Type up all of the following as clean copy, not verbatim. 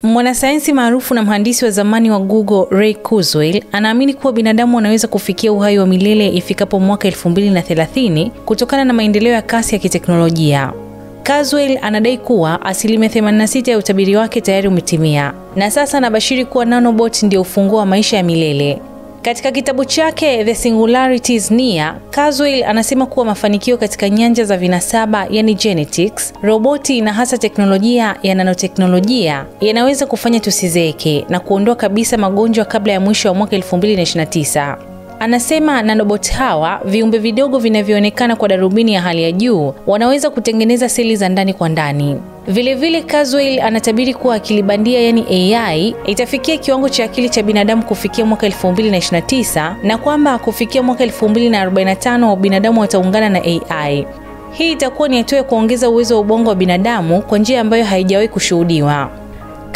Mwanasayansi maarufu na mhandisi wa zamani wa Google, Ray Kurzweil, anaamini kuwa binadamu wanaweza kufikia uhai wa milele ifikapo mwaka 2030 kutokana na maendeleo ya kasi ya kiteknolojia. Kurzweil anadai kuwa 86% ya utabiri wake tayari umetimia, na sasa anabashiri kuwa nanobot ndio ufunguo wa maisha ya milele. Katika kitabu chake The Singularity is Near, Kurzweil anasema kuwa mafanikio katika nyanja za vinasaba, yani genetics, roboti na hasa teknolojia ya nanoteknolojia yanaweza kufanya tusizeeke na kuondoa kabisa magonjwa kabla ya mwisho wa mwaka 2029. Anasema nanobot hawa, viumbe vidogo vinavyoonekana kwa darubini ya hali ya juu, wanaweza kutengeneza seli za ndani kwa ndani. Vilevile Kurzweil anatabiri kuwa akili bandia, yani AI, itafikia kiwango cha akili cha binadamu kufikia mwaka 2029 na kwamba kufikia mwaka 2045 binadamu wataungana na AI. Hii itakuwa ni hatua ya kuongeza uwezo wa ubongo wa binadamu kwa njia ambayo haijawahi kushuhudiwa.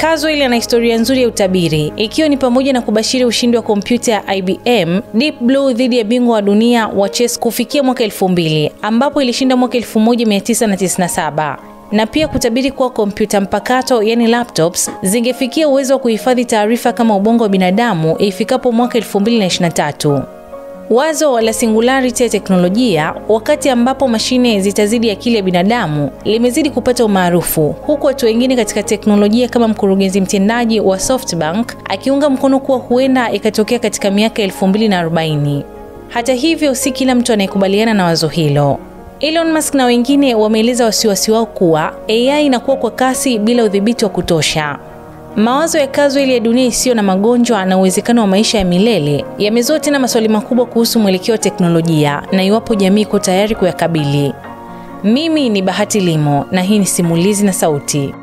Kurzweil ana historia nzuri ya utabiri, ikiwa ni pamoja na kubashiri ushindi wa kompyuta ya IBM Deep Blue dhidi ya bingwa wa dunia wa chess kufikia mwaka 2000, ambapo ilishinda mwaka 1997, na pia kutabiri kuwa kompyuta mpakato, yani laptops, zingefikia uwezo wa kuhifadhi taarifa kama ubongo wa binadamu ifikapo mwaka 2023. Wazo la singularity ya teknolojia, wakati ambapo mashine zitazidi akili ya binadamu, limezidi kupata umaarufu, huku watu wengine katika teknolojia kama mkurugenzi mtendaji wa SoftBank akiunga mkono kuwa huenda ikatokea katika miaka 2040. Hata hivyo, si kila mtu anayekubaliana na wazo hilo. Elon Musk na wengine wameeleza wasiwasi wao kuwa AI inakuwa kwa kasi bila udhibiti wa kutosha. Mawazo ya Kurzweil ya dunia isiyo na magonjwa na uwezekano wa maisha ya milele yamezua tena maswali makubwa kuhusu mwelekeo wa teknolojia na iwapo jamii iko tayari kuyakabili. Mimi ni Bahati Limo na hii ni Simulizi na Sauti.